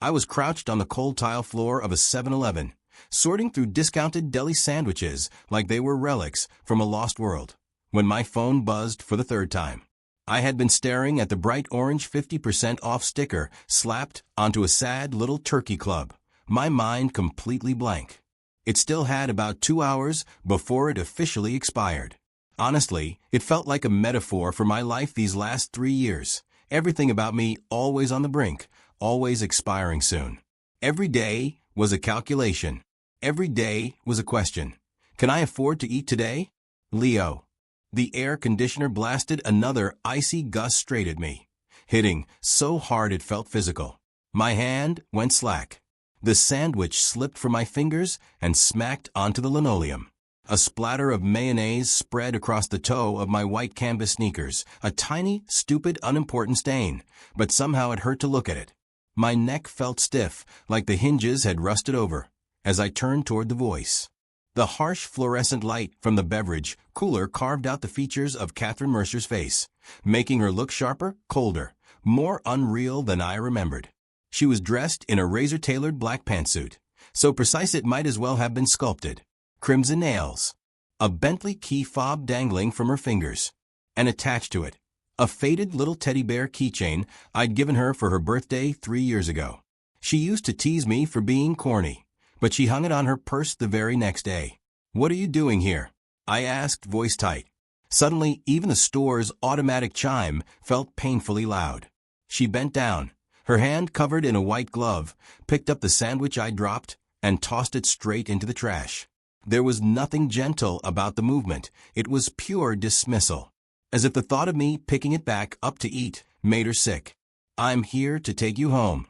I was crouched on the cold tile floor of a 7-Eleven, sorting through discounted deli sandwiches like they were relics from a lost world, when my phone buzzed for the third time. I had been staring at the bright orange 50% off sticker slapped onto a sad little turkey club, my mind completely blank. It still had about 2 hours before it officially expired. Honestly, it felt like a metaphor for my life these last 3 years. Everything about me always on the brink, always expiring soon. Every day was a calculation. Every day was a question. Can I afford to eat today? Leo. The air conditioner blasted another icy gust straight at me, hitting so hard it felt physical. My hand went slack. The sandwich slipped from my fingers and smacked onto the linoleum. A splatter of mayonnaise spread across the toe of my white canvas sneakers, a tiny, stupid, unimportant stain, but somehow it hurt to look at it. My neck felt stiff, like the hinges had rusted over, as I turned toward the voice. The harsh fluorescent light from the beverage cooler carved out the features of Catherine Mercer's face, making her look sharper, colder, more unreal than I remembered. She was dressed in a razor-tailored black pantsuit, so precise it might as well have been sculpted. Crimson nails, a Bentley key fob dangling from her fingers, and attached to it, a faded little teddy bear keychain I'd given her for her birthday 3 years ago. She used to tease me for being corny, but she hung it on her purse the very next day. "What are you doing here?" I asked, voice tight. Suddenly, even the store's automatic chime felt painfully loud. She bent down, her hand covered in a white glove, picked up the sandwich I dropped, and tossed it straight into the trash. There was nothing gentle about the movement. It was pure dismissal, as if the thought of me picking it back up to eat made her sick. "I'm here to take you home."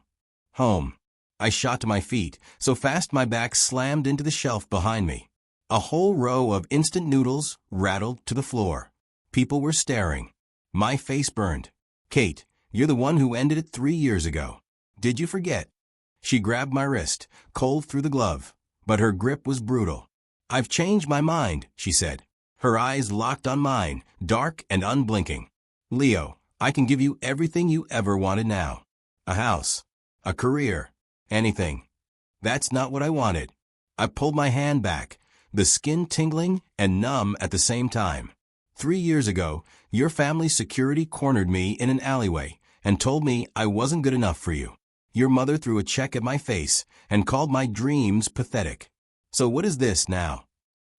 Home. I shot to my feet, so fast my back slammed into the shelf behind me. A whole row of instant noodles rattled to the floor. People were staring. My face burned. "Kate, you're the one who ended it 3 years ago. Did you forget?" She grabbed my wrist, cold through the glove, but her grip was brutal. "I've changed my mind," she said. Her eyes locked on mine, dark and unblinking. "Leo, I can give you everything you ever wanted now. A house, a career, anything." That's not what I wanted. I pulled my hand back, the skin tingling and numb at the same time. 3 years ago, your family's security cornered me in an alleyway and told me I wasn't good enough for you. Your mother threw a check at my face and called my dreams pathetic. So what is this now?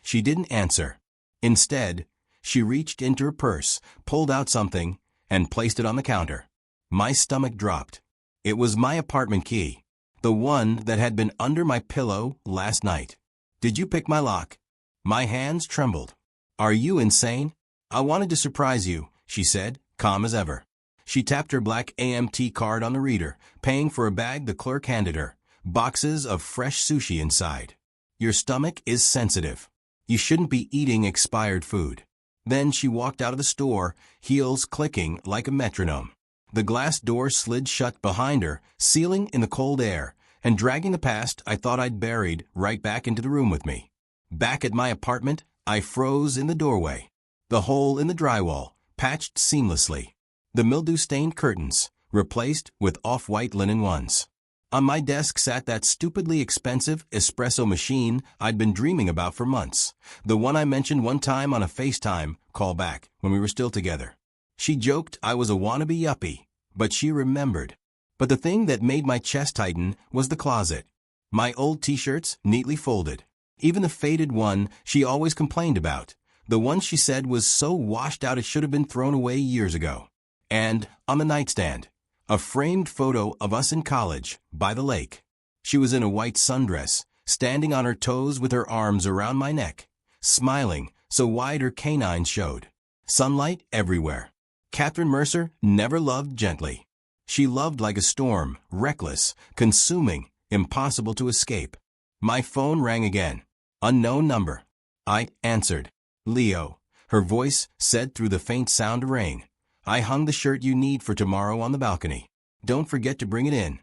She didn't answer. Instead, she reached into her purse, pulled out something, and placed it on the counter. My stomach dropped. It was my apartment key, the one that had been under my pillow last night. "Did you pick my lock?" My hands trembled. "Are you insane?" "I wanted to surprise you," she said, calm as ever. She tapped her black AMT card on the reader, paying for a bag the clerk handed her, boxes of fresh sushi inside. "Your stomach is sensitive. You shouldn't be eating expired food." Then she walked out of the store, heels clicking like a metronome. The glass door slid shut behind her, sealing in the cold air, and dragging the past I thought I'd buried right back into the room with me. Back at my apartment, I froze in the doorway. The hole in the drywall, patched seamlessly. The mildew-stained curtains, replaced with off-white linen ones. On my desk sat that stupidly expensive espresso machine I'd been dreaming about for months, the one I mentioned one time on a FaceTime call back when we were still together. She joked I was a wannabe yuppie, but she remembered. But the thing that made my chest tighten was the closet. My old t-shirts neatly folded. Even the faded one she always complained about, the one she said was so washed out it should have been thrown away years ago. And, on the nightstand, a framed photo of us in college, by the lake. She was in a white sundress, standing on her toes with her arms around my neck, smiling so wide her canines showed. Sunlight everywhere. Catherine Mercer never loved gently. She loved like a storm, reckless, consuming, impossible to escape. My phone rang again. Unknown number. I answered. "Leo," her voice said through the faint sound of rain. "I hung the shirt you need for tomorrow on the balcony. Don't forget to bring it in."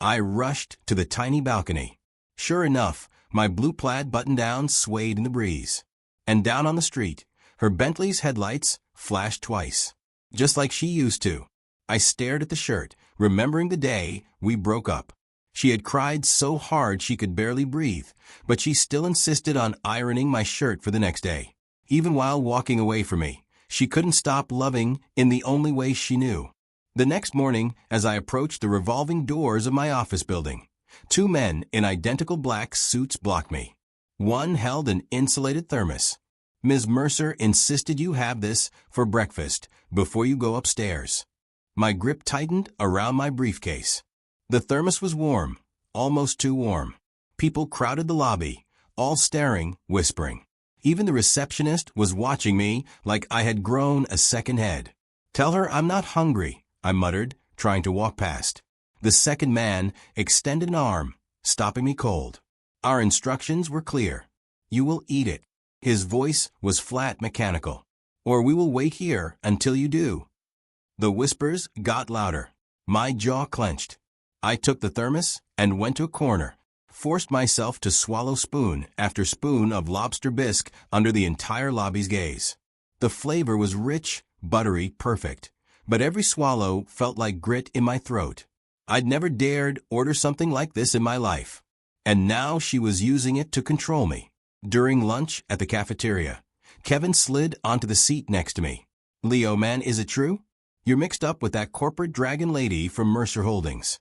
I rushed to the tiny balcony. Sure enough, my blue plaid button-down swayed in the breeze. And down on the street, her Bentley's headlights flashed twice, just like she used to. I stared at the shirt, remembering the day we broke up. She had cried so hard she could barely breathe, but she still insisted on ironing my shirt for the next day. Even while walking away from me, she couldn't stop loving in the only way she knew. The next morning, as I approached the revolving doors of my office building, two men in identical black suits blocked me. One held an insulated thermos. "Ms. Mercer insisted you have this for breakfast before you go upstairs." My grip tightened around my briefcase. The thermos was warm, almost too warm. People crowded the lobby, all staring, whispering. Even the receptionist was watching me like I had grown a second head. "Tell her I'm not hungry," I muttered, trying to walk past. The second man extended an arm, stopping me cold. "Our instructions were clear. You will eat it." His voice was flat, mechanical. "Or we will wait here until you do." The whispers got louder. My jaw clenched. I took the thermos and went to a corner, forced myself to swallow spoon after spoon of lobster bisque under the entire lobby's gaze. The flavor was rich, buttery, perfect, but every swallow felt like grit in my throat. I'd never dared order something like this in my life. And now she was using it to control me. During lunch at the cafeteria, Kevin slid onto the seat next to me. "Leo, man, is it true? You're mixed up with that corporate dragon lady from Mercer Holdings."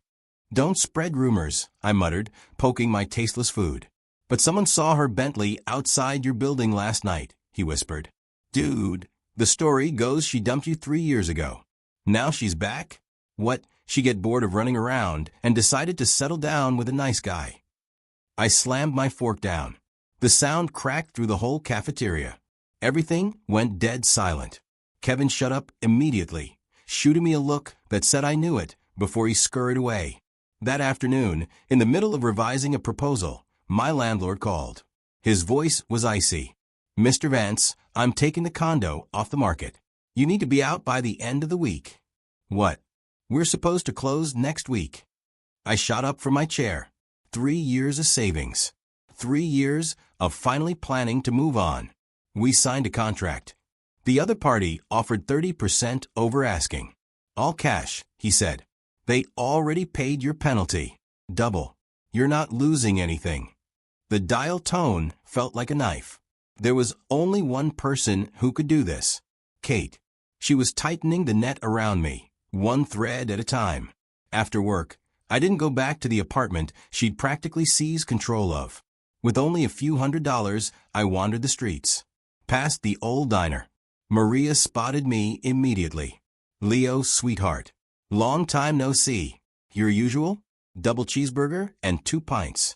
"Don't spread rumors," I muttered, poking my tasteless food. "But someone saw her Bentley outside your building last night," he whispered. "Dude, the story goes she dumped you 3 years ago. Now she's back? What, she get bored of running around and decided to settle down with a nice guy?" I slammed my fork down. The sound cracked through the whole cafeteria. Everything went dead silent. Kevin shut up immediately, shooting me a look that said I knew it before he scurried away. That afternoon, in the middle of revising a proposal, my landlord called. His voice was icy. "Mr. Vance, I'm taking the condo off the market. You need to be out by the end of the week." "What? We're supposed to close next week." I shot up from my chair. 3 years of savings. 3 years of finally planning to move on. We signed a contract. The other party offered 30% over asking. "All cash," he said. "They already paid your penalty. Double. You're not losing anything." The dial tone felt like a knife. There was only one person who could do this. Kate. She was tightening the net around me, one thread at a time. After work, I didn't go back to the apartment she'd practically seized control of. With only a few $100s, I wandered the streets. Past the old diner. Maria spotted me immediately. "Leo, sweetheart. Long time no see. Your usual? Double cheeseburger and 2 pints."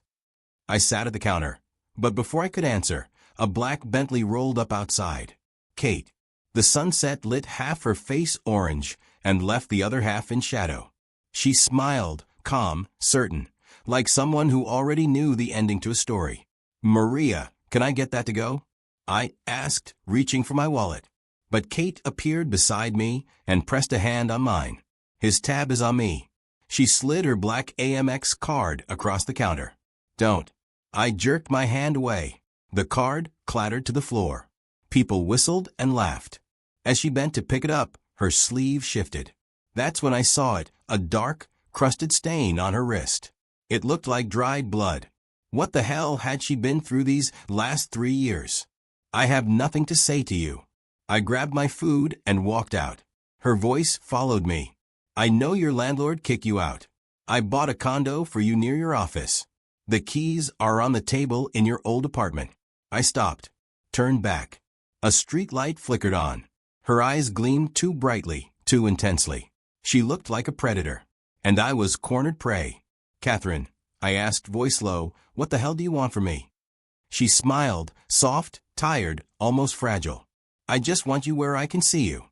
I sat at the counter, but before I could answer, a black Bentley rolled up outside. Kate. The sunset lit half her face orange and left the other half in shadow. She smiled, calm, certain, like someone who already knew the ending to a story. "Maria, can I get that to go?" I asked, reaching for my wallet. But Kate appeared beside me and pressed a hand on mine. "His tab is on me." She slid her black Amex card across the counter. "Don't." I jerked my hand away. The card clattered to the floor. People whistled and laughed. As she bent to pick it up, her sleeve shifted. That's when I saw it, a dark, crusted stain on her wrist. It looked like dried blood. What the hell had she been through these last 3 years? "I have nothing to say to you." I grabbed my food and walked out. Her voice followed me. "I know your landlord kicked you out. I bought a condo for you near your office. The keys are on the table in your old apartment." I stopped, turned back. A street light flickered on. Her eyes gleamed too brightly, too intensely. She looked like a predator. And I was cornered prey. "Catherine," I asked, voice low, "what the hell do you want from me?" She smiled, soft, tired, almost fragile. "I just want you where I can see you."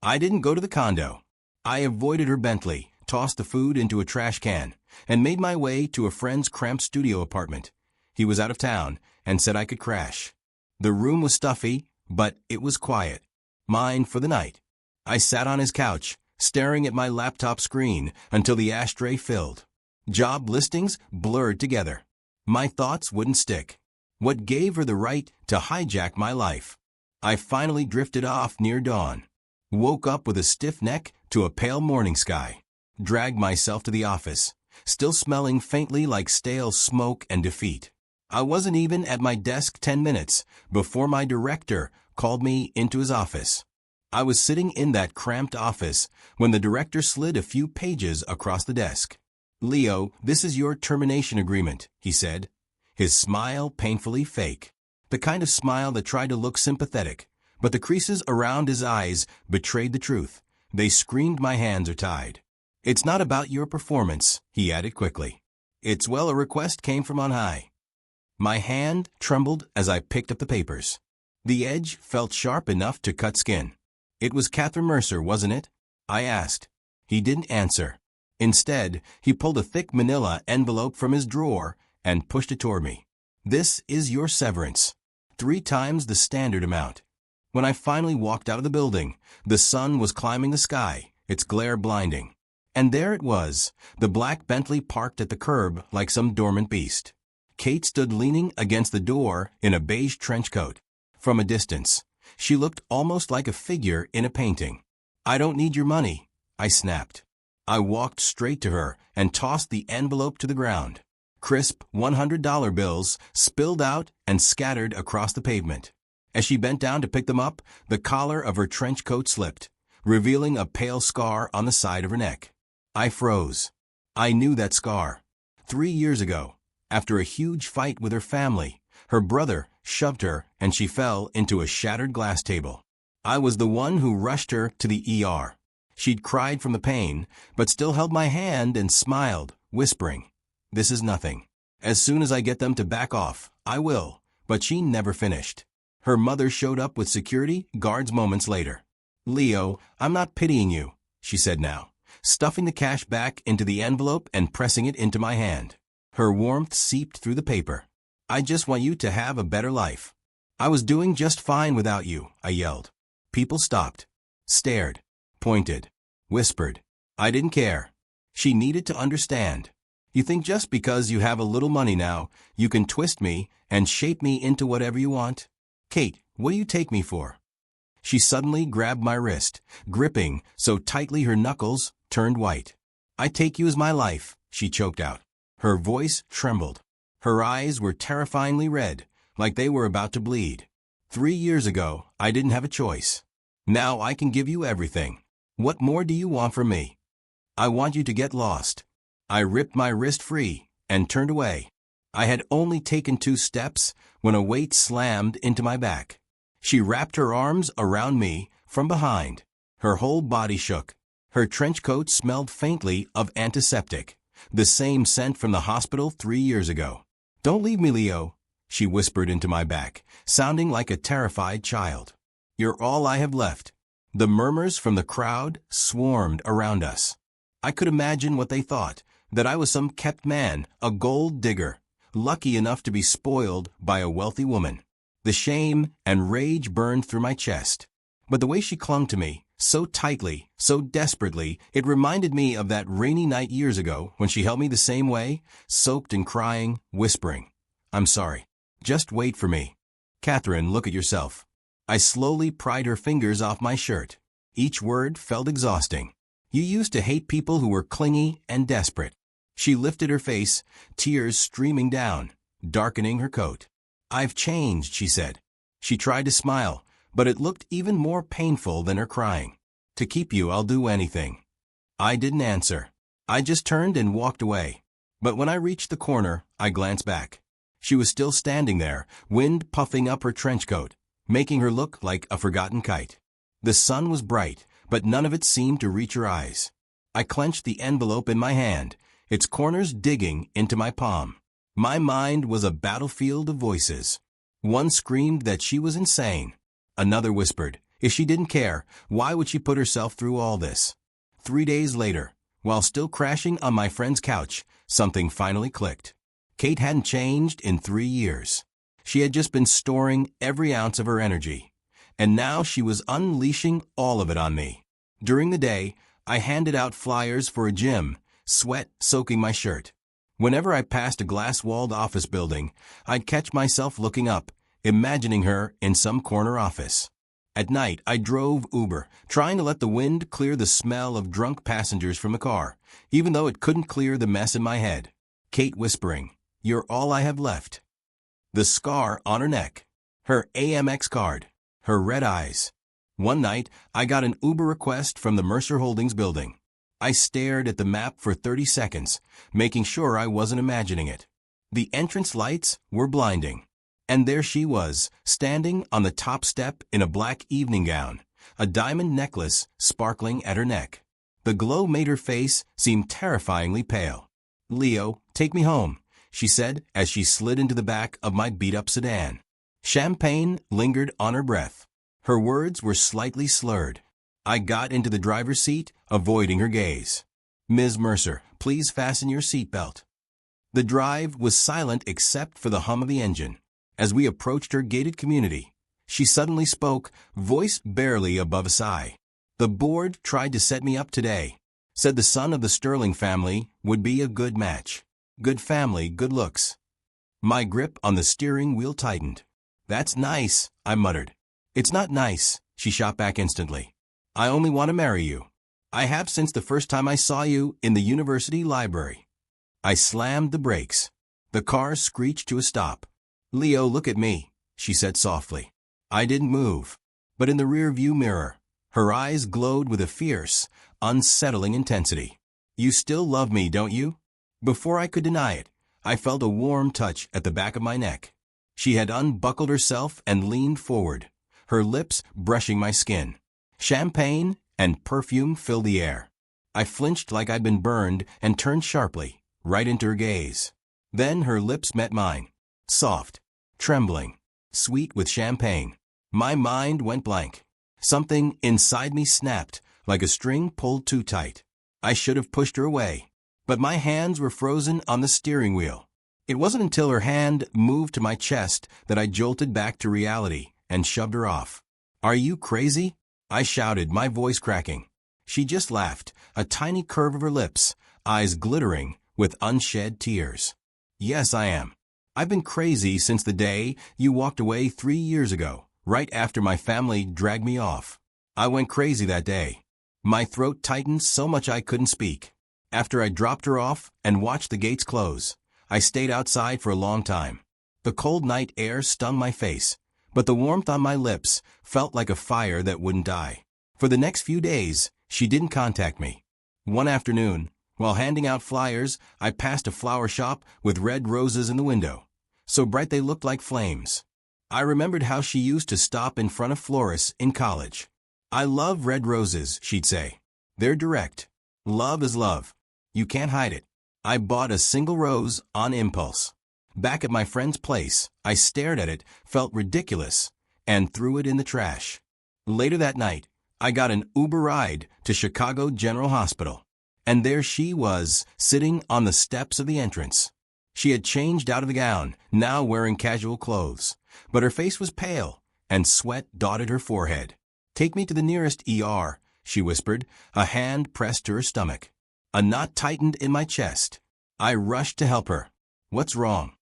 I didn't go to the condo. I avoided her Bentley, tossed the food into a trash can, and made my way to a friend's cramped studio apartment. He was out of town and said I could crash. The room was stuffy, but it was quiet. Mine for the night. I sat on his couch, staring at my laptop screen until the ashtray filled. Job listings blurred together. My thoughts wouldn't stick. What gave her the right to hijack my life? I finally drifted off near dawn. Woke up with a stiff neck to a pale morning sky. Dragged myself to the office. still smelling faintly like stale smoke and defeat. I wasn't even at my desk 10 minutes before my director called me into his office. I was sitting in that cramped office when the director slid a few pages across the desk. "Leo, this is your termination agreement," he said, his smile painfully fake. The kind of smile that tried to look sympathetic, but the creases around his eyes betrayed the truth. They screamed my hands are tied. "It's not about your performance," he added quickly. "It's well, a request came from on high." My hand trembled as I picked up the papers. The edge felt sharp enough to cut skin. "It was Catherine Mercer, wasn't it?" I asked. He didn't answer. Instead, he pulled a thick manila envelope from his drawer and pushed it toward me. "This is your severance. 3 times the standard amount." When I finally walked out of the building, the sun was climbing the sky, its glare blinding. And there it was, the black Bentley parked at the curb like some dormant beast. Kate stood leaning against the door in a beige trench coat. From a distance, she looked almost like a figure in a painting. "I don't need your money," I snapped. I walked straight to her and tossed the envelope to the ground. Crisp $100 bills spilled out and scattered across the pavement. As she bent down to pick them up, the collar of her trench coat slipped, revealing a pale scar on the side of her neck. I froze. I knew that scar. 3 years ago, after a huge fight with her family, her brother shoved her and she fell into a shattered glass table. I was the one who rushed her to the ER. She'd cried from the pain, but still held my hand and smiled, whispering, "This is nothing. As soon as I get them to back off, I will." But she never finished. Her mother showed up with security guards moments later. "Leo, I'm not pitying you," she said now, stuffing the cash back into the envelope and pressing it into my hand. Her warmth seeped through the paper. "I just want you to have a better life." "I was doing just fine without you," I yelled. People stopped, stared, pointed, whispered. I didn't care. She needed to understand. "You think just because you have a little money now, you can twist me and shape me into whatever you want? Kate, what do you take me for?" She suddenly grabbed my wrist, gripping so tightly her knuckles turned white. "I take you as my life," she choked out. Her voice trembled. Her eyes were terrifyingly red, like they were about to bleed. 3 years ago, I didn't have a choice. Now I can give you everything. What more do you want from me?" "I want you to get lost." I ripped my wrist free and turned away. I had only taken 2 steps when a weight slammed into my back. She wrapped her arms around me from behind. Her whole body shook. Her trench coat smelled faintly of antiseptic, the same scent from the hospital 3 years ago. "Don't leave me, Leo," she whispered into my back, sounding like a terrified child. "You're all I have left." The murmurs from the crowd swarmed around us. I could imagine what they thought, that I was some kept man, a gold digger, lucky enough to be spoiled by a wealthy woman. The shame and rage burned through my chest. But the way she clung to me, so tightly, so desperately, it reminded me of that rainy night years ago when she held me the same way, soaked and crying, whispering, "I'm sorry. Just wait for me. Catherine, look at yourself." I slowly pried her fingers off my shirt. Each word felt exhausting. "You used to hate people who were clingy and desperate." She lifted her face, tears streaming down, darkening her coat. "I've changed," she said. She tried to smile, but it looked even more painful than her crying. "To keep you, I'll do anything." I didn't answer. I just turned and walked away. But when I reached the corner, I glanced back. She was still standing there, wind puffing up her trench coat, making her look like a forgotten kite. The sun was bright, but none of it seemed to reach her eyes. I clenched the envelope in my hand, its corners digging into my palm. My mind was a battlefield of voices. One screamed that she was insane. Another whispered, if she didn't care, why would she put herself through all this? 3 days later, while still crashing on my friend's couch, something finally clicked. Kate hadn't changed in 3 years. She had just been storing every ounce of her energy. And now she was unleashing all of it on me. During the day, I handed out flyers for a gym, sweat soaking my shirt. Whenever I passed a glass-walled office building, I'd catch myself looking up, imagining her in some corner office. At night, I drove Uber, trying to let the wind clear the smell of drunk passengers from the car, even though it couldn't clear the mess in my head. Kate whispering, "You're all I have left." The scar on her neck, her Amex card, her red eyes. One night, I got an Uber request from the Mercer Holdings building. I stared at the map for 30 seconds, making sure I wasn't imagining it. The entrance lights were blinding. And there she was, standing on the top step in a black evening gown, a diamond necklace sparkling at her neck. The glow made her face seem terrifyingly pale. "Leo, take me home," she said as she slid into the back of my beat-up sedan. Champagne lingered on her breath. Her words were slightly slurred. I got into the driver's seat, avoiding her gaze. "Ms. Mercer, please fasten your seatbelt." The drive was silent except for the hum of the engine. As we approached her gated community, she suddenly spoke, voice barely above a sigh. "The board tried to set me up today. Said the son of the Sterling family would be a good match. Good family, good looks." My grip on the steering wheel tightened. "That's nice," I muttered. "It's not nice," she shot back instantly. "I only want to marry you. I have since the first time I saw you in the university library." I slammed the brakes. The car screeched to a stop. "Leo, look at me," she said softly. I didn't move. But in the rear-view mirror, her eyes glowed with a fierce, unsettling intensity. "You still love me, don't you?" Before I could deny it, I felt a warm touch at the back of my neck. She had unbuckled herself and leaned forward, her lips brushing my skin. Champagne and perfume filled the air. I flinched like I'd been burned and turned sharply, right into her gaze. Then her lips met mine, soft, trembling, sweet with champagne. My mind went blank. Something inside me snapped, like a string pulled too tight. I should have pushed her away, but my hands were frozen on the steering wheel. It wasn't until her hand moved to my chest that I jolted back to reality and shoved her off. "Are you crazy?" I shouted, my voice cracking. She just laughed, a tiny curve of her lips, eyes glittering with unshed tears. "Yes, I am. I've been crazy since the day you walked away 3 years ago, right after my family dragged me off. I went crazy that day." My throat tightened so much I couldn't speak. After I dropped her off and watched the gates close, I stayed outside for a long time. The cold night air stung my face, but the warmth on my lips felt like a fire that wouldn't die. For the next few days, she didn't contact me. One afternoon, while handing out flyers, I passed a flower shop with red roses in the window, so bright they looked like flames. I remembered how she used to stop in front of florists in college. "I love red roses," she'd say. "They're direct. Love is love. You can't hide it." I bought a single rose on impulse. Back at my friend's place, I stared at it, felt ridiculous, and threw it in the trash. Later that night, I got an Uber ride to Chicago General Hospital. And there she was, sitting on the steps of the entrance. She had changed out of the gown, now wearing casual clothes, but her face was pale, and sweat dotted her forehead. "Take me to the nearest ER," she whispered, a hand pressed to her stomach. A knot tightened in my chest. I rushed to help her. "What's wrong?"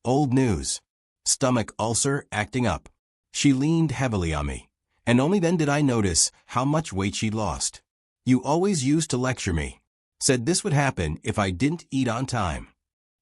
"Old news. Stomach ulcer acting up." She leaned heavily on me, and only then did I notice how much weight she'd lost. "You always used to lecture me. Said this would happen if I didn't eat on time."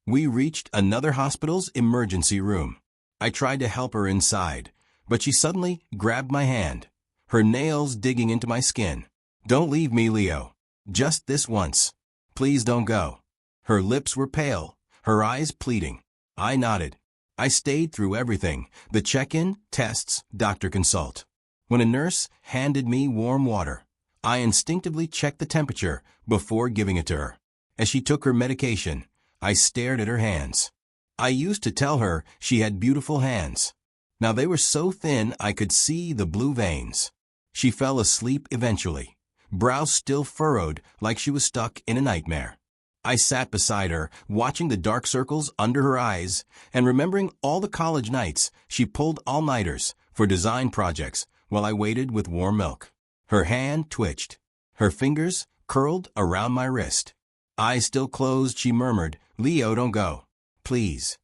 We reached another hospital's emergency room. I tried to help her inside, but she suddenly grabbed my hand, her nails digging into my skin. "Don't leave me, Leo. Just this once. Please don't go." Her lips were pale, her eyes pleading. I nodded. I stayed through everything, the check-in, tests, doctor consult. When a nurse handed me warm water, I instinctively checked the temperature before giving it to her. As she took her medication, I stared at her hands. I used to tell her she had beautiful hands. Now they were so thin I could see the blue veins. She fell asleep eventually, brow still furrowed like she was stuck in a nightmare. I sat beside her, watching the dark circles under her eyes and remembering all the college nights she pulled all-nighters for design projects while I waited with warm milk. Her hand twitched. Her fingers curled around my wrist. Eyes still closed, she murmured, "Leo, don't go. Please."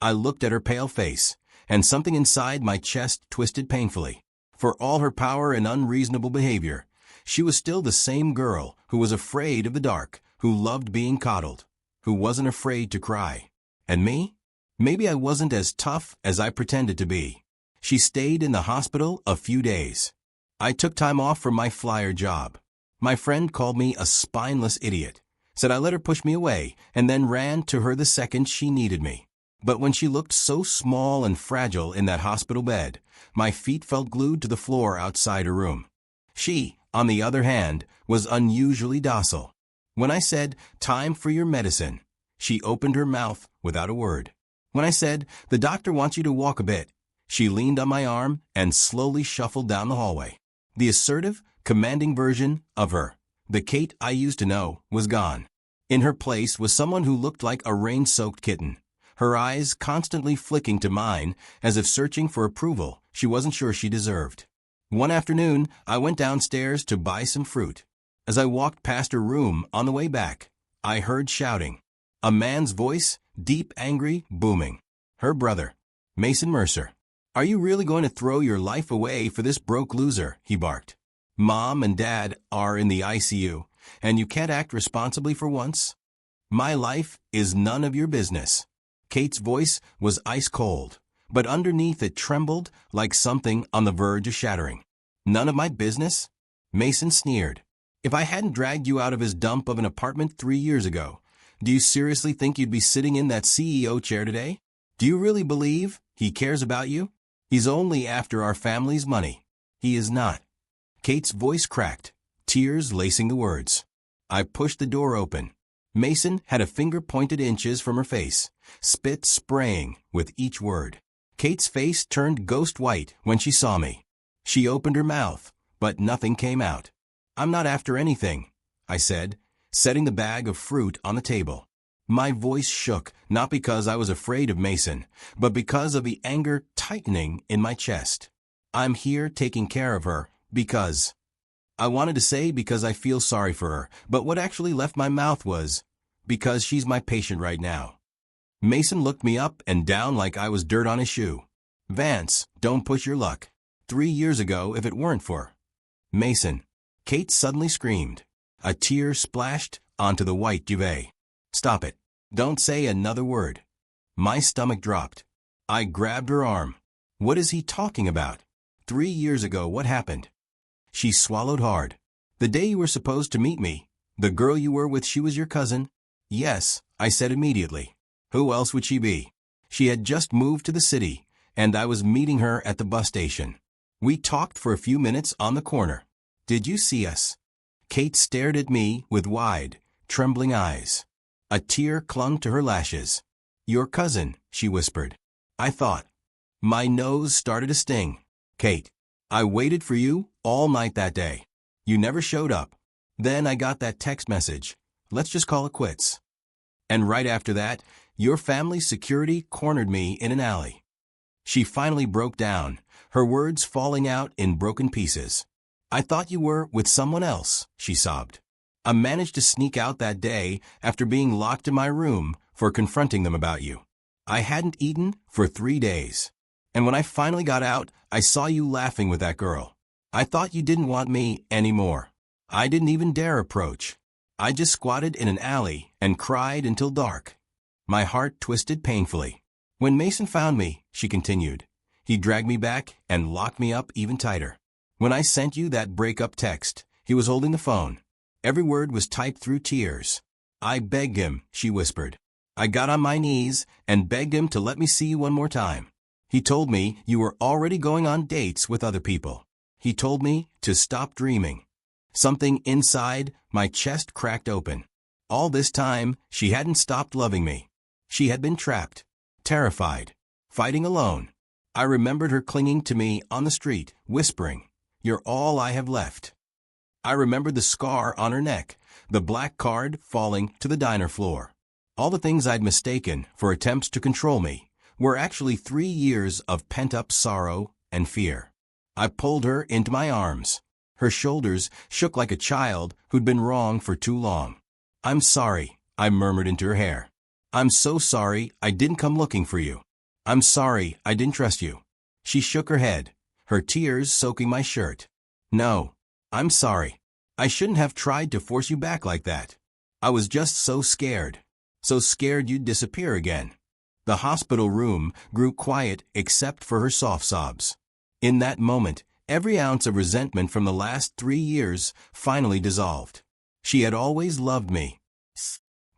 I looked at her pale face, and something inside my chest twisted painfully. For all her power and unreasonable behavior, she was still the same girl who was afraid of the dark, who loved being coddled, who wasn't afraid to cry. And me? Maybe I wasn't as tough as I pretended to be. She stayed in the hospital a few days. I took time off from my flyer job. My friend called me a spineless idiot, said I let her push me away, and then ran to her the second she needed me. But when she looked so small and fragile in that hospital bed, my feet felt glued to the floor outside her room. She, on the other hand, was unusually docile. When I said, "Time for your medicine," she opened her mouth without a word. When I said, "The doctor wants you to walk a bit," she leaned on my arm and slowly shuffled down the hallway. The assertive, commanding version of her, the Kate I used to know, was gone. In her place was someone who looked like a rain-soaked kitten, her eyes constantly flicking to mine as if searching for approval she wasn't sure she deserved. One afternoon, I went downstairs to buy some fruit. As I walked past her room on the way back, I heard shouting. A man's voice, deep, angry, booming. Her brother, Mason Mercer. "Are you really going to throw your life away for this broke loser?" he barked. "Mom and Dad are in the ICU, and you can't act responsibly for once? My life is none of your business." Kate's voice was ice cold, but underneath it trembled like something on the verge of shattering. "None of my business?" Mason sneered. "If I hadn't dragged you out of his dump of an apartment 3 years ago, do you seriously think you'd be sitting in that CEO chair today? Do you really believe he cares about you? He's only after our family's money. He is not." Kate's voice cracked, tears lacing the words. I pushed the door open. Mason had a finger pointed inches from her face, spit spraying with each word. Kate's face turned ghost white when she saw me. She opened her mouth, but nothing came out. "I'm not after anything," I said, setting the bag of fruit on the table. My voice shook, not because I was afraid of Mason, but because of the anger tightening in my chest. "I'm here taking care of her because—" I wanted to say because I feel sorry for her, but what actually left my mouth was, "because she's my patient right now." Mason looked me up and down like I was dirt on his shoe. "Vance, don't push your luck. 3 years ago, if it weren't for—" "Mason," Kate suddenly screamed. A tear splashed onto the white duvet. "Stop it. Don't say another word." My stomach dropped. I grabbed her arm. "What is he talking about? 3 years ago, what happened?" She swallowed hard. "The day you were supposed to meet me, the girl you were with, she was your cousin?" "Yes," I said immediately. Who else would she be? She had just moved to the city, and I was meeting her at the bus station. We talked for a few minutes on the corner. "Did you see us?" Kate stared at me with wide, trembling eyes. A tear clung to her lashes. "Your cousin," she whispered. I thought. My nose started to sting. "Kate, I waited for you all night that day. You never showed up. Then I got that text message. Let's just call it quits. And right after that, your family's security cornered me in an alley." She finally broke down, her words falling out in broken pieces. "I thought you were with someone else," she sobbed. "I managed to sneak out that day after being locked in my room for confronting them about you. I hadn't eaten for 3 days. And when I finally got out, I saw you laughing with that girl. I thought you didn't want me anymore. I didn't even dare approach. I just squatted in an alley and cried until dark." My heart twisted painfully. "When Mason found me," she continued, "he dragged me back and locked me up even tighter. When I sent you that breakup text, he was holding the phone. Every word was typed through tears. I begged him," she whispered. "I got on my knees and begged him to let me see you one more time. He told me you were already going on dates with other people. He told me to stop dreaming." Something inside my chest cracked open. All this time, she hadn't stopped loving me. She had been trapped, terrified, fighting alone. I remembered her clinging to me on the street, whispering, "You're all I have left." I remembered the scar on her neck, the black card falling to the diner floor. All the things I'd mistaken for attempts to control me were actually 3 years of pent-up sorrow and fear. I pulled her into my arms. Her shoulders shook like a child who'd been wrong for too long. "I'm sorry," I murmured into her hair. "I'm so sorry I didn't come looking for you. I'm sorry I didn't trust you." She shook her head, her tears soaking my shirt. "No, I'm sorry. I shouldn't have tried to force you back like that. I was just so scared. So scared you'd disappear again. The hospital room grew quiet except for her soft sobs. In that moment, every ounce of resentment from the last 3 years finally dissolved. She had always loved me.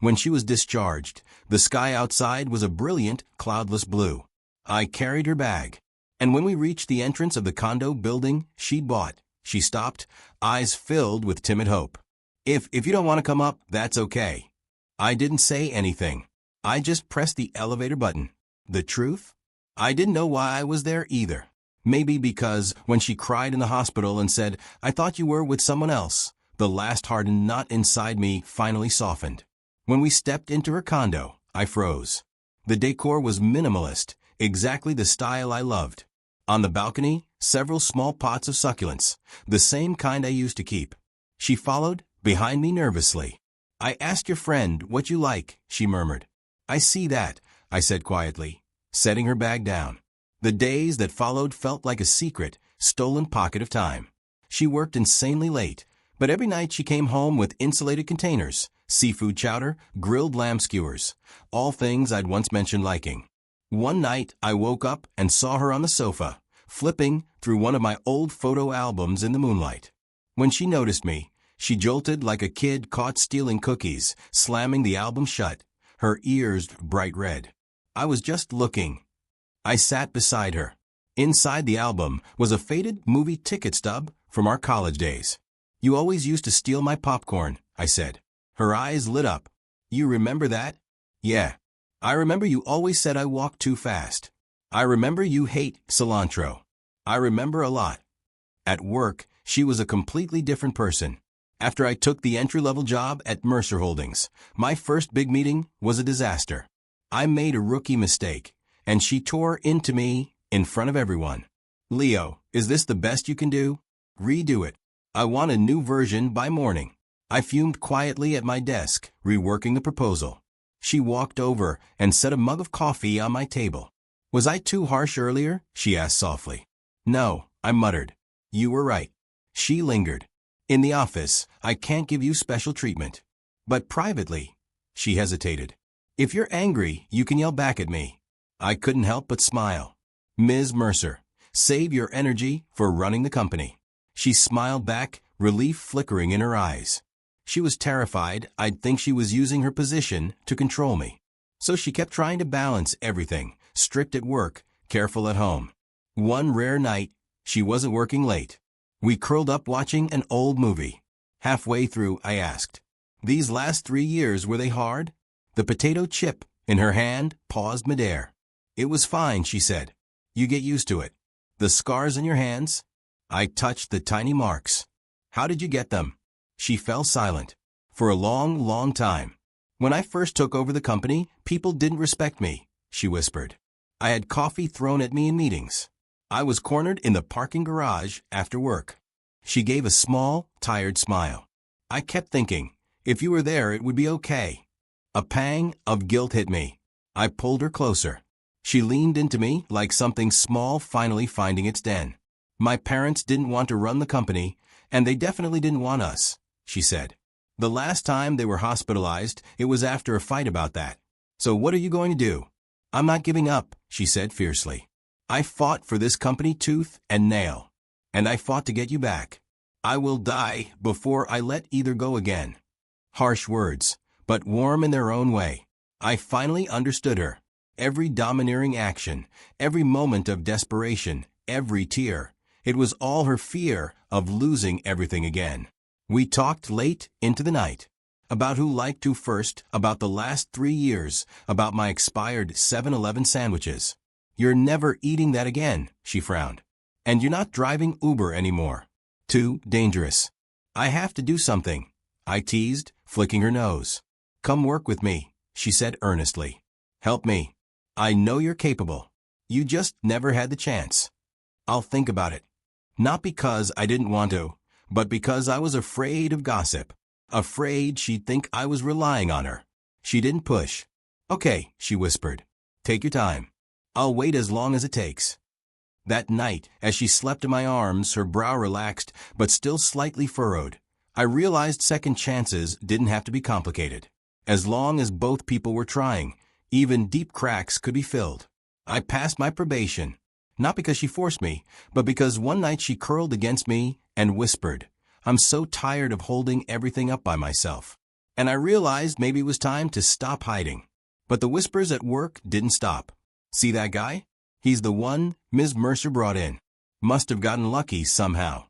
When she was discharged, the sky outside was a brilliant, cloudless blue. I carried her bag. And when we reached the entrance of the condo building she'd bought, she stopped, eyes filled with timid hope. If you don't want to come up, that's okay. I didn't say anything. I just pressed the elevator button. The truth? I didn't know why I was there either. Maybe because when she cried in the hospital and said, "I thought you were with someone else," the last hardened knot inside me finally softened. When we stepped into her condo, I froze. The decor was minimalist, exactly the style I loved. On the balcony, several small pots of succulents, the same kind I used to keep. She followed behind me nervously. "I asked your friend what you like," she murmured. "I see that," I said quietly, setting her bag down. The days that followed felt like a secret, stolen pocket of time. She worked insanely late, but every night she came home with insulated containers, seafood chowder, grilled lamb skewers, all things I'd once mentioned liking. One night, I woke up and saw her on the sofa, flipping through one of my old photo albums in the moonlight. When she noticed me, she jolted like a kid caught stealing cookies, slamming the album shut, her ears bright red. I was just looking. I sat beside her. Inside the album was a faded movie ticket stub from our college days. "You always used to steal my popcorn," I said. Her eyes lit up. "You remember that?" "Yeah. I remember you always said I walked too fast. I remember you hate cilantro. I remember a lot." At work, she was a completely different person. After I took the entry-level job at Mercer Holdings, my first big meeting was a disaster. I made a rookie mistake, and she tore into me in front of everyone. "Leo, is this the best you can do? Redo it. I want a new version by morning." I fumed quietly at my desk, reworking the proposal. She walked over and set a mug of coffee on my table. "Was I too harsh earlier?" she asked softly. "No," I muttered. "You were right." She lingered. "In the office, I can't give you special treatment. But privately," she hesitated. "If you're angry, you can yell back at me." I couldn't help but smile. "Ms. Mercer, save your energy for running the company." She smiled back, relief flickering in her eyes. She was terrified I'd think she was using her position to control me. So she kept trying to balance everything, strict at work, careful at home. One rare night, she wasn't working late. We curled up watching an old movie. Halfway through, I asked, "These last 3 years, were they hard?" The potato chip in her hand paused midair. "It was fine," she said. "You get used to it." "The scars on your hands?" I touched the tiny marks. "How did you get them?" She fell silent. "For a long, long time. When I first took over the company, people didn't respect me," she whispered. "I had coffee thrown at me in meetings. I was cornered in the parking garage after work." She gave a small, tired smile. "I kept thinking, if you were there it would be okay." A pang of guilt hit me. I pulled her closer. She leaned into me like something small finally finding its den. "My parents didn't want to run the company, and they definitely didn't want us," she said. "The last time they were hospitalized, it was after a fight about that. So what are you going to do?" "I'm not giving up," she said fiercely. "I fought for this company tooth and nail. And I fought to get you back. I will die before I let either go again." Harsh words, but warm in their own way. I finally understood her. Every domineering action, every moment of desperation, every tear. It was all her fear of losing everything again. We talked late into the night. About who liked who first, about the last 3 years, about my expired 7-Eleven sandwiches. "You're never eating that again," she frowned. "And you're not driving Uber anymore. Too dangerous." "I have to do something," I teased, flicking her nose. "Come work with me," she said earnestly. "Help me. I know you're capable. You just never had the chance." "I'll think about it." Not because I didn't want to, but because I was afraid of gossip. Afraid she'd think I was relying on her. She didn't push. "Okay," she whispered. "Take your time. I'll wait as long as it takes." That night, as she slept in my arms, her brow relaxed but still slightly furrowed, I realized second chances didn't have to be complicated. As long as both people were trying, even deep cracks could be filled. I passed my probation, not because she forced me, but because one night she curled against me and whispered, "I'm so tired of holding everything up by myself." And I realized maybe it was time to stop hiding. But the whispers at work didn't stop. "See that guy? He's the one Ms. Mercer brought in. Must have gotten lucky somehow."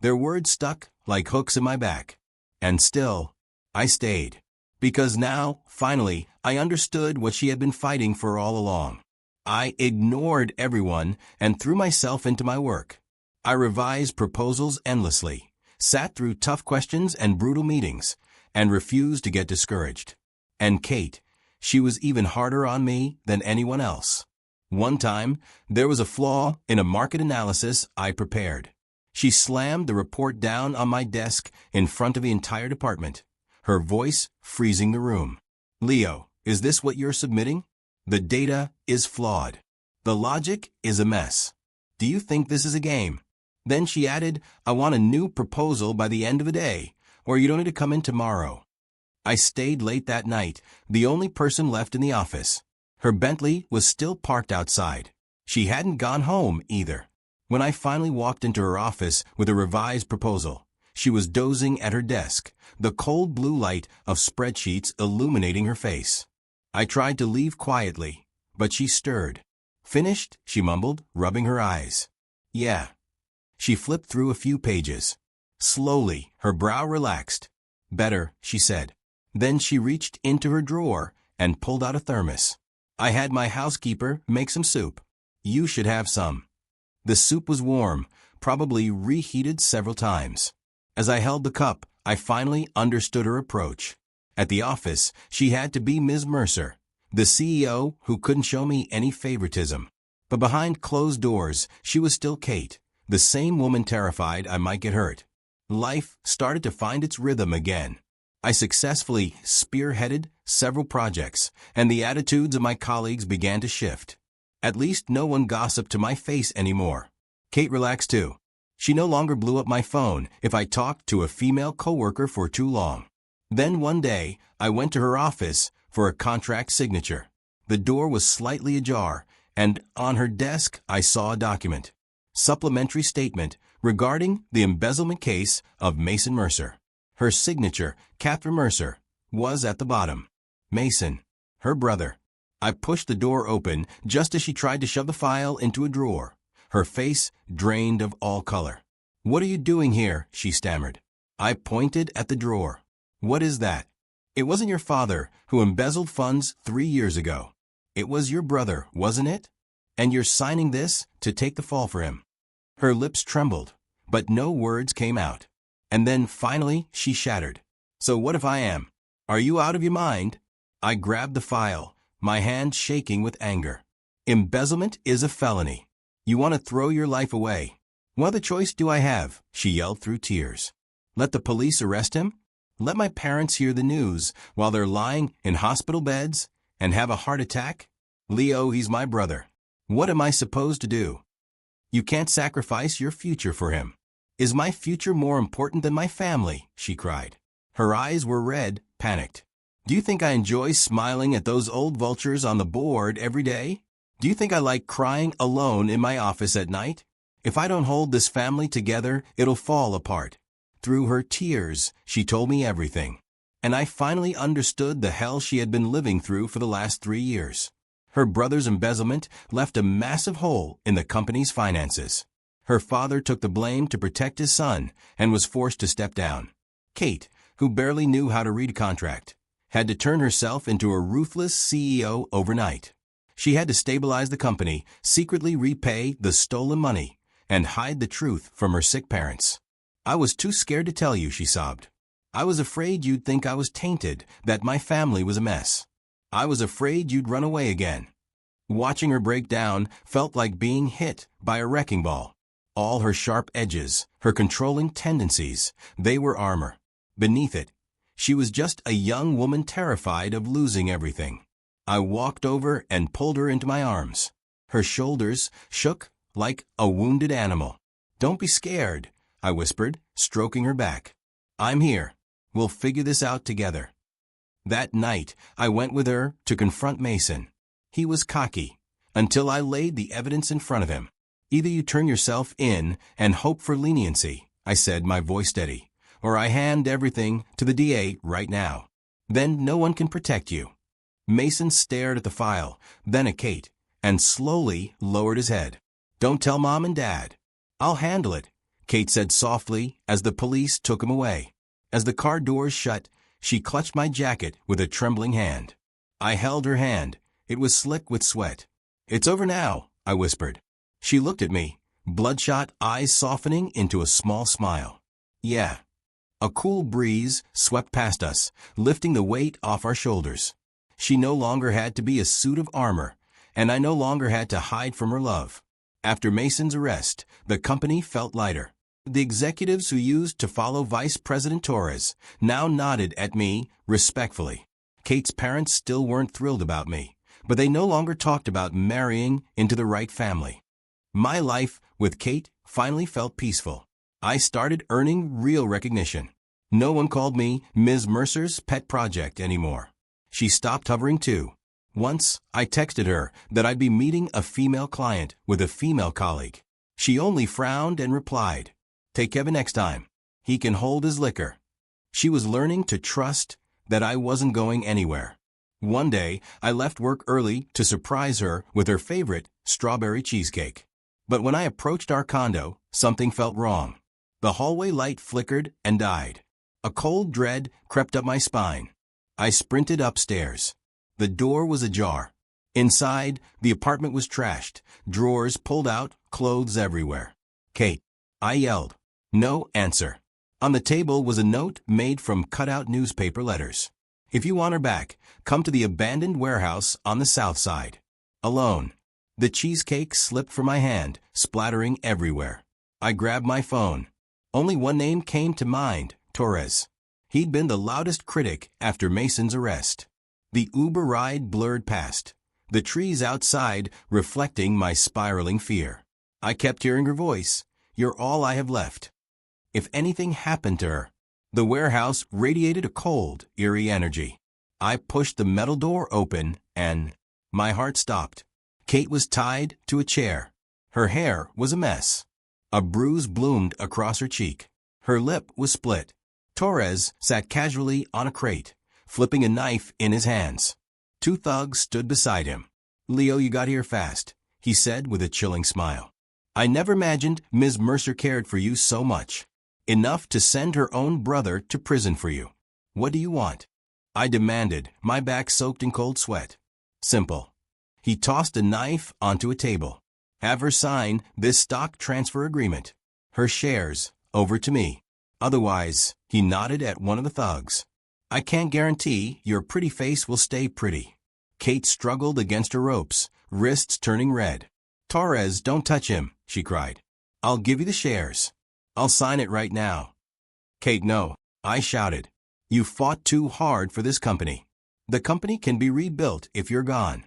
Their words stuck like hooks in my back. And still, I stayed. Because now, finally, I understood what she had been fighting for all along. I ignored everyone and threw myself into my work. I revised proposals endlessly, sat through tough questions and brutal meetings, and refused to get discouraged. And Kate, she was even harder on me than anyone else. One time, there was a flaw in a market analysis I prepared. She slammed the report down on my desk in front of the entire department, her voice freezing the room. "Leo, is this what you're submitting? The data is flawed. The logic is a mess. Do you think this is a game?" Then she added, "I want a new proposal by the end of the day, or you don't need to come in tomorrow." I stayed late that night, the only person left in the office. Her Bentley was still parked outside. She hadn't gone home either. When I finally walked into her office with a revised proposal, she was dozing at her desk, the cold blue light of spreadsheets illuminating her face. I tried to leave quietly, but she stirred. "Finished?" she mumbled, rubbing her eyes. "Yeah." She flipped through a few pages. Slowly, her brow relaxed. "Better," she said. Then she reached into her drawer and pulled out a thermos. "I had my housekeeper make some soup. You should have some." The soup was warm, probably reheated several times. As I held the cup, I finally understood her approach. At the office, she had to be Ms. Mercer, the CEO who couldn't show me any favoritism. But behind closed doors, she was still Kate, the same woman terrified I might get hurt. Life started to find its rhythm again. I successfully spearheaded several projects, and the attitudes of my colleagues began to shift. At least no one gossiped to my face anymore. Kate relaxed too. She no longer blew up my phone if I talked to a female coworker for too long. Then one day, I went to her office for a contract signature. The door was slightly ajar, and on her desk I saw a document. Supplementary statement regarding the embezzlement case of Mason Mercer. Her signature, Catherine Mercer, was at the bottom. Mason, her brother. I pushed the door open just as she tried to shove the file into a drawer, her face drained of all color. "What are you doing here?" she stammered. I pointed at the drawer. "What is that?" "It wasn't your father who embezzled funds 3 years ago. It was your brother, wasn't it? And you're signing this to take the fall for him." Her lips trembled, but no words came out. And then finally she shattered. "So what if I am? Are you out of your mind?" I grabbed the file, my hand shaking with anger. "Embezzlement is a felony. You want to throw your life away. What other choice do I have?" she yelled through tears. "Let the police arrest him? Let my parents hear the news while they're lying in hospital beds and have a heart attack? Leo, he's my brother. What am I supposed to do?" "You can't sacrifice your future for him." "Is my future more important than my family?" she cried. Her eyes were red, panicked. "Do you think I enjoy smiling at those old vultures on the board every day? Do you think I like crying alone in my office at night? If I don't hold this family together, it'll fall apart." Through her tears, she told me everything. And I finally understood the hell she had been living through for the last 3 years. Her brother's embezzlement left a massive hole in the company's finances. Her father took the blame to protect his son and was forced to step down. Kate, who barely knew how to read a contract, had to turn herself into a ruthless CEO overnight. She had to stabilize the company, secretly repay the stolen money, and hide the truth from her sick parents. "I was too scared to tell you," she sobbed. "I was afraid you'd think I was tainted, that my family was a mess. I was afraid you'd run away again." Watching her break down felt like being hit by a wrecking ball. All her sharp edges, her controlling tendencies, they were armor. Beneath it, she was just a young woman terrified of losing everything. I walked over and pulled her into my arms. Her shoulders shook like a wounded animal. "Don't be scared," I whispered, stroking her back. I'm here. We'll figure this out together. That night, I went with her to confront Mason. He was cocky, until I laid the evidence in front of him. Either you turn yourself in and hope for leniency, I said, my voice steady, or I hand everything to the DA right now. Then no one can protect you. Mason stared at the file, then at Kate, and slowly lowered his head. Don't tell Mom and Dad. I'll handle it, Kate said softly as the police took him away. As the car doors shut, she clutched my jacket with a trembling hand. I held her hand. It was slick with sweat. It's over now, I whispered. She looked at me, bloodshot eyes softening into a small smile. Yeah. A cool breeze swept past us, lifting the weight off our shoulders. She no longer had to be a suit of armor, and I no longer had to hide from her love. After Mason's arrest, the company felt lighter. The executives who used to follow Vice President Torres now nodded at me respectfully. Kate's parents still weren't thrilled about me, but they no longer talked about marrying into the right family. My life with Kate finally felt peaceful. I started earning real recognition. No one called me Ms. Mercer's pet project anymore. She stopped hovering too. Once, I texted her that I'd be meeting a female client with a female colleague. She only frowned and replied, "Take Kevin next time. He can hold his liquor." She was learning to trust that I wasn't going anywhere. One day, I left work early to surprise her with her favorite strawberry cheesecake. But when I approached our condo, something felt wrong. The hallway light flickered and died. A cold dread crept up my spine. I sprinted upstairs. The door was ajar. Inside, the apartment was trashed, drawers pulled out, clothes everywhere. "Kate," I yelled. No answer. On the table was a note made from cut-out newspaper letters. "If you want her back, come to the abandoned warehouse on the south side." Alone. The cheesecake slipped from my hand, splattering everywhere. I grabbed my phone. Only one name came to mind, Torres. He'd been the loudest critic after Mason's arrest. The Uber ride blurred past, the trees outside reflecting my spiraling fear. I kept hearing her voice, "You're all I have left." If anything happened to her, the warehouse radiated a cold, eerie energy. I pushed the metal door open and my heart stopped. Kate was tied to a chair. Her hair was a mess. A bruise bloomed across her cheek. Her lip was split. Torres sat casually on a crate, flipping a knife in his hands. Two thugs stood beside him. "Leo, you got here fast," he said with a chilling smile. "I never imagined Ms. Mercer cared for you so much. Enough to send her own brother to prison for you. What do you want?" I demanded, my back soaked in cold sweat. "Simple." He tossed a knife onto a table. "Have her sign this stock transfer agreement. Her shares over to me. Otherwise," he nodded at one of the thugs, "I can't guarantee your pretty face will stay pretty." Kate struggled against her ropes, wrists turning red. "Torres, don't touch him," she cried. "I'll give you the shares. I'll sign it right now." "Kate, no," I shouted. "You fought too hard for this company. The company can be rebuilt if you're gone."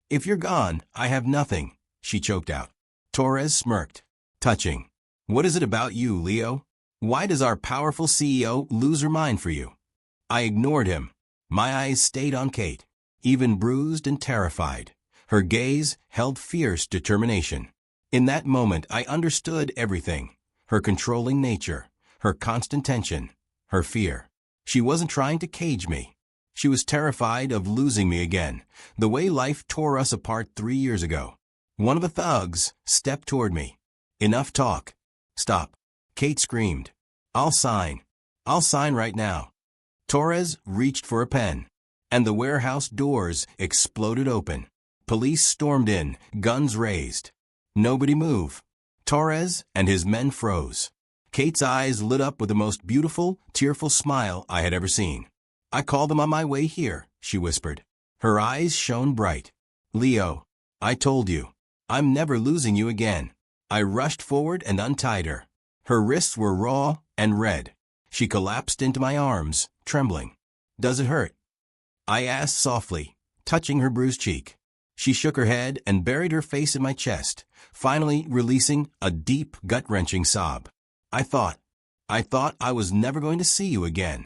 "If you're gone, I have nothing," she choked out. Torres smirked. "Touching. What is it about you, Leo? Why does our powerful CEO lose her mind for you?" I ignored him. My eyes stayed on Kate, even bruised and terrified. Her gaze held fierce determination. In that moment, I understood everything. Her controlling nature, her constant tension, her fear. She wasn't trying to cage me. She was terrified of losing me again, the way life tore us apart 3 years ago. One of the thugs stepped toward me. "Enough talk. Stop." Kate screamed. "I'll sign. I'll sign right now." Torres reached for a pen, and the warehouse doors exploded open. Police stormed in, guns raised. Nobody moved. Torres and his men froze. Kate's eyes lit up with the most beautiful, tearful smile I had ever seen. "I called them on my way here," she whispered. Her eyes shone bright. "Leo, I told you. I'm never losing you again." I rushed forward and untied her. Her wrists were raw and red. She collapsed into my arms, trembling. "Does it hurt?" I asked softly, touching her bruised cheek. She shook her head and buried her face in my chest, finally releasing a deep, gut-wrenching sob. I thought, I thought I was never going to see you again."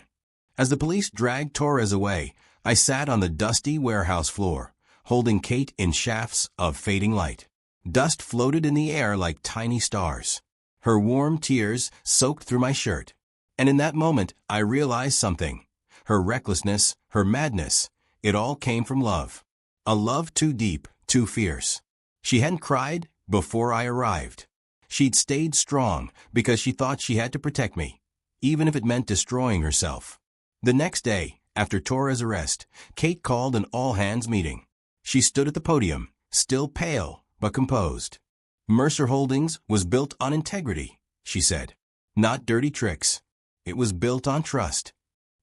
As the police dragged Torres away, I sat on the dusty warehouse floor, holding Kate in shafts of fading light. Dust floated in the air like tiny stars. Her warm tears soaked through my shirt. And in that moment, I realized something. Her recklessness, her madness, it all came from love. A love too deep, too fierce. She hadn't cried before I arrived. She'd stayed strong because she thought she had to protect me, even if it meant destroying herself. The next day, after Torres' arrest, Kate called an all-hands meeting. She stood at the podium, still pale but composed. "Mercer Holdings was built on integrity," she said. "Not dirty tricks. It was built on trust."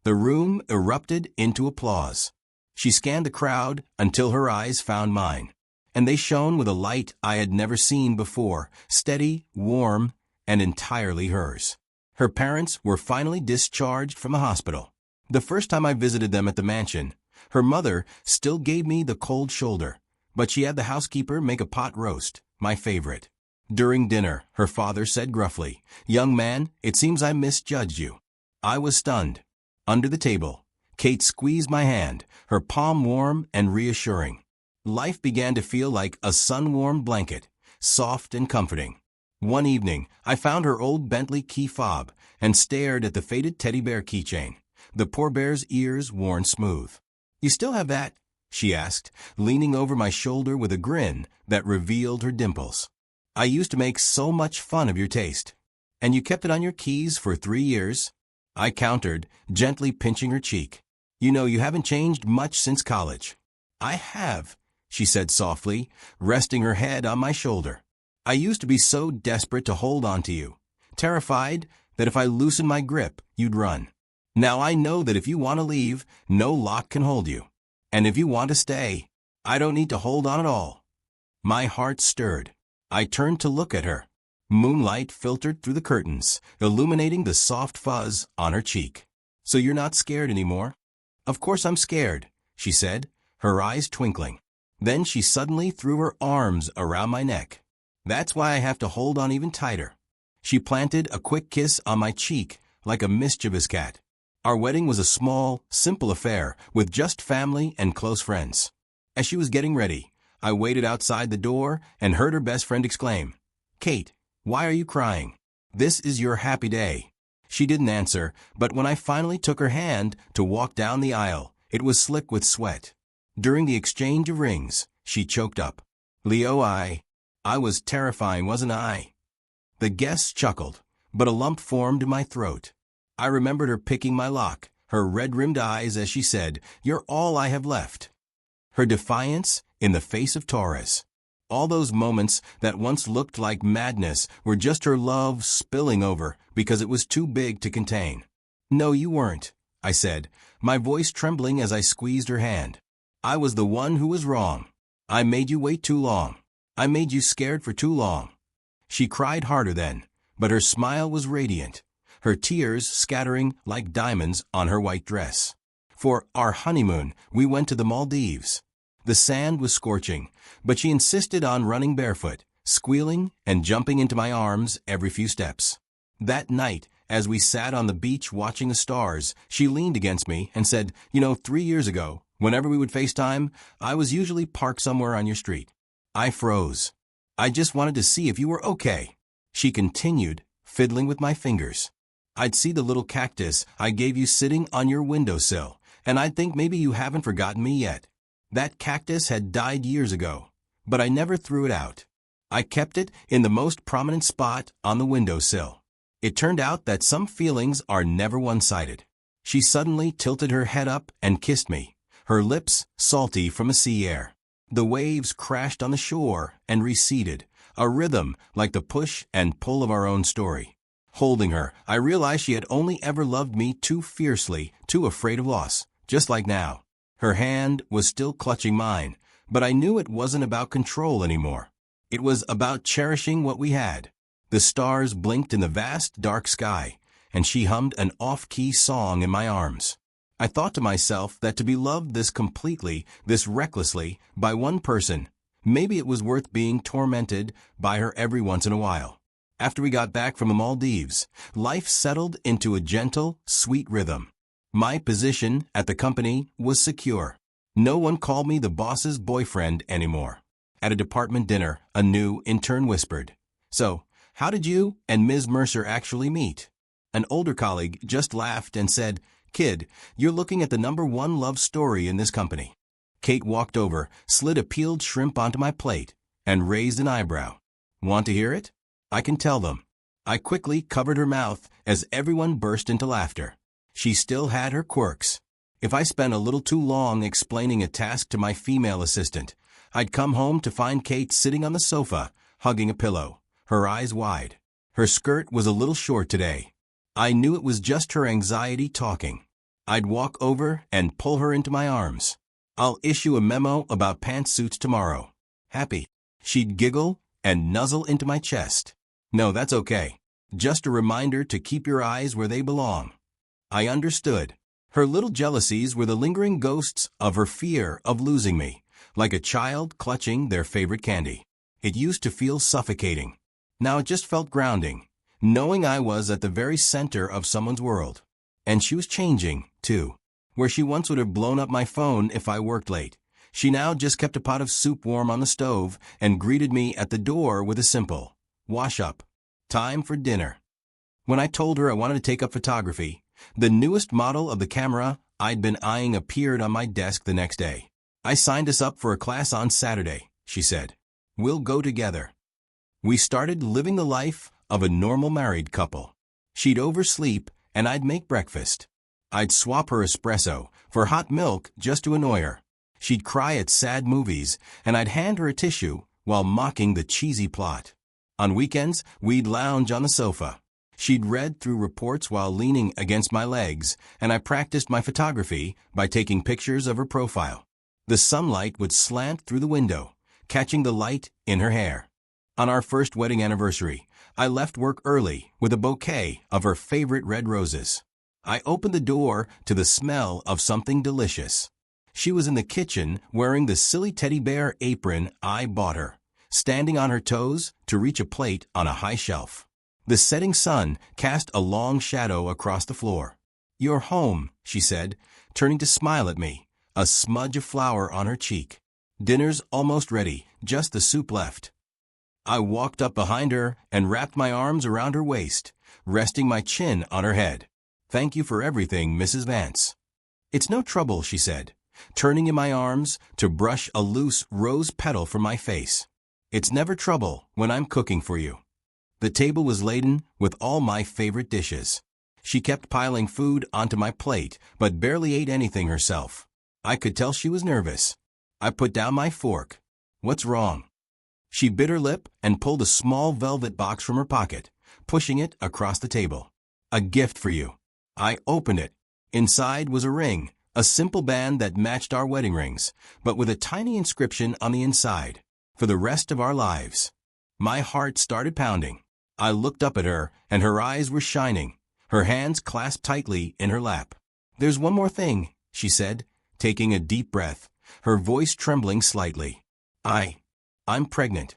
The room erupted into applause. She scanned the crowd until her eyes found mine, and they shone with a light I had never seen before, steady, warm, and entirely hers. Her parents were finally discharged from the hospital. The first time I visited them at the mansion, her mother still gave me the cold shoulder, but she had the housekeeper make a pot roast, my favorite. During dinner, her father said gruffly, "Young man, it seems I misjudged you." I was stunned. Under the table, Kate squeezed my hand, her palm warm and reassuring. Life began to feel like a sun-warmed blanket, soft and comforting. One evening, I found her old Bentley key fob and stared at the faded teddy bear keychain, the poor bear's ears worn smooth. "You still have that?" she asked, leaning over my shoulder with a grin that revealed her dimples. "I used to make so much fun of your taste." "And you kept it on your keys for 3 years?" I countered, gently pinching her cheek. "You know, you haven't changed much since college." "I have," she said softly, resting her head on my shoulder. "I used to be so desperate to hold on to you, terrified that if I loosened my grip, you'd run. Now I know that if you want to leave, no lock can hold you. And if you want to stay, I don't need to hold on at all." My heart stirred. I turned to look at her. Moonlight filtered through the curtains, illuminating the soft fuzz on her cheek. "So you're not scared anymore?" "Of course I'm scared," she said, her eyes twinkling. Then she suddenly threw her arms around my neck. "That's why I have to hold on even tighter." She planted a quick kiss on my cheek like a mischievous cat. Our wedding was a small, simple affair with just family and close friends. As she was getting ready, I waited outside the door and heard her best friend exclaim, "Kate, why are you crying? This is your happy day." She didn't answer, but when I finally took her hand to walk down the aisle, it was slick with sweat. During the exchange of rings, she choked up, "Leo, I was terrifying, wasn't I?" The guests chuckled, but a lump formed in my throat. I remembered her picking my lock, her red-rimmed eyes as she said, "You're all I have left." Her defiance in the face of Torres. All those moments that once looked like madness were just her love spilling over because it was too big to contain. "No, you weren't," I said, my voice trembling as I squeezed her hand. "I was the one who was wrong. I made you wait too long. I made you scared for too long." She cried harder then, but her smile was radiant, her tears scattering like diamonds on her white dress. For our honeymoon, we went to the Maldives. The sand was scorching, but she insisted on running barefoot, squealing and jumping into my arms every few steps. That night, as we sat on the beach watching the stars, she leaned against me and said, 3 years ago, whenever we would FaceTime, I was usually parked somewhere on your street." I froze. "I just wanted to see if you were okay." She continued, fiddling with my fingers. "I'd see the little cactus I gave you sitting on your windowsill, and I'd think maybe you haven't forgotten me yet. That cactus had died years ago, but I never threw it out. I kept it in the most prominent spot on the windowsill. It turned out that some feelings are never one-sided." She suddenly tilted her head up and kissed me, her lips salty from the sea air. The waves crashed on the shore and receded, a rhythm like the push and pull of our own story. Holding her, I realized she had only ever loved me too fiercely, too afraid of loss, just like now. Her hand was still clutching mine, but I knew it wasn't about control anymore. It was about cherishing what we had. The stars blinked in the vast, dark sky, and she hummed an off-key song in my arms. I thought to myself that to be loved this completely, this recklessly, by one person, maybe it was worth being tormented by her every once in a while. After we got back from the Maldives, life settled into a gentle, sweet rhythm. My position at the company was secure. No one called me the boss's boyfriend anymore. At a department dinner, a new intern whispered, "So, how did you and Ms. Mercer actually meet?" An older colleague just laughed and said, "Kid, you're looking at the #1 love story in this company." Kate walked over, slid a peeled shrimp onto my plate, and raised an eyebrow. "Want to hear it? I can tell them." I quickly covered her mouth as everyone burst into laughter. She still had her quirks. If I spent a little too long explaining a task to my female assistant, I'd come home to find Kate sitting on the sofa, hugging a pillow, her eyes wide. Her skirt was a little short today. I knew it was just her anxiety talking. I'd walk over and pull her into my arms. "I'll issue a memo about pantsuits tomorrow. Happy?" She'd giggle and nuzzle into my chest. "No, that's okay. Just a reminder to keep your eyes where they belong." I understood. Her little jealousies were the lingering ghosts of her fear of losing me, like a child clutching their favorite candy. It used to feel suffocating. Now it just felt grounding, knowing I was at the very center of someone's world. And she was changing, too. Where she once would have blown up my phone if I worked late, she now just kept a pot of soup warm on the stove and greeted me at the door with a simple, "Wash up. Time for dinner." When I told her I wanted to take up photography, the newest model of the camera I'd been eyeing appeared on my desk the next day. "I signed us up for a class on Saturday," she said. "We'll go together." We started living the life of a normal married couple. She'd oversleep, and I'd make breakfast. I'd swap her espresso for hot milk just to annoy her. She'd cry at sad movies, and I'd hand her a tissue while mocking the cheesy plot. On weekends, we'd lounge on the sofa. She'd read through reports while leaning against my legs, and I practiced my photography by taking pictures of her profile. The sunlight would slant through the window, catching the light in her hair. On our first wedding anniversary, I left work early with a bouquet of her favorite red roses. I opened the door to the smell of something delicious. She was in the kitchen wearing the silly teddy bear apron I bought her, standing on her toes to reach a plate on a high shelf. The setting sun cast a long shadow across the floor. "You're home," she said, turning to smile at me, a smudge of flour on her cheek. "Dinner's almost ready, just the soup left." I walked up behind her and wrapped my arms around her waist, resting my chin on her head. "Thank you for everything, Mrs. Vance." "It's no trouble," she said, turning in my arms to brush a loose rose petal from my face. "It's never trouble when I'm cooking for you." The table was laden with all my favorite dishes. She kept piling food onto my plate, but barely ate anything herself. I could tell she was nervous. I put down my fork. "What's wrong?" She bit her lip and pulled a small velvet box from her pocket, pushing it across the table. "A gift for you." I opened it. Inside was a ring, a simple band that matched our wedding rings, but with a tiny inscription on the inside, "For the rest of our lives." My heart started pounding. I looked up at her, and her eyes were shining, her hands clasped tightly in her lap. "There's one more thing," she said, taking a deep breath, her voice trembling slightly. I'm pregnant."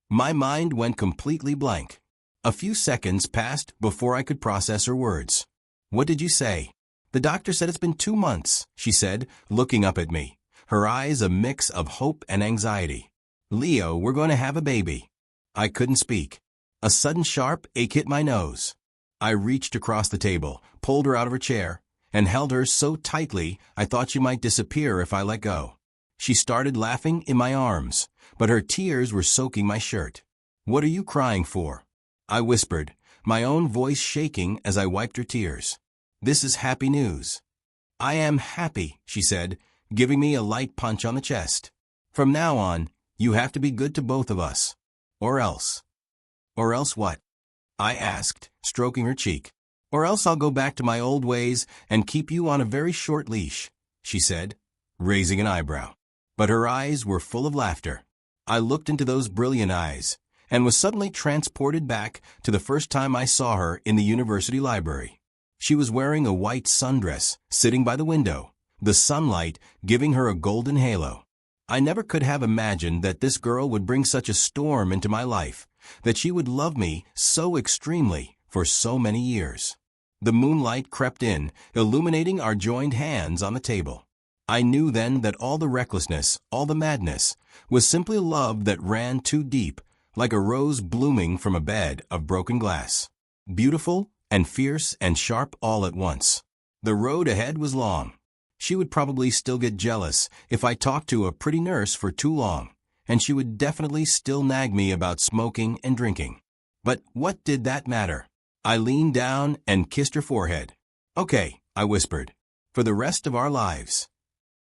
My mind went completely blank. A few seconds passed before I could process her words. "What did you say?" "The doctor said it's been 2 months," she said, looking up at me, her eyes a mix of hope and anxiety. "Leo, we're going to have a baby." I couldn't speak. A sudden sharp ache hit my nose. I reached across the table, pulled her out of her chair, and held her so tightly I thought she might disappear if I let go. She started laughing in my arms, but her tears were soaking my shirt. "What are you crying for?" I whispered, my own voice shaking as I wiped her tears. "This is happy news." "I am happy," she said, giving me a light punch on the chest. "From now on, you have to be good to both of us. Or else." "Or else what?" I asked, stroking her cheek. "Or else I'll go back to my old ways and keep you on a very short leash," she said, raising an eyebrow. But her eyes were full of laughter. I looked into those brilliant eyes, and was suddenly transported back to the first time I saw her in the university library. She was wearing a white sundress, sitting by the window, the sunlight giving her a golden halo. I never could have imagined that this girl would bring such a storm into my life, that she would love me so extremely for so many years. The moonlight crept in, illuminating our joined hands on the table. I knew then that all the recklessness, all the madness, was simply love that ran too deep, like a rose blooming from a bed of broken glass. Beautiful and fierce and sharp all at once. The road ahead was long. She would probably still get jealous if I talked to a pretty nurse for too long, and she would definitely still nag me about smoking and drinking. But what did that matter? I leaned down and kissed her forehead. "Okay," I whispered. "For the rest of our lives."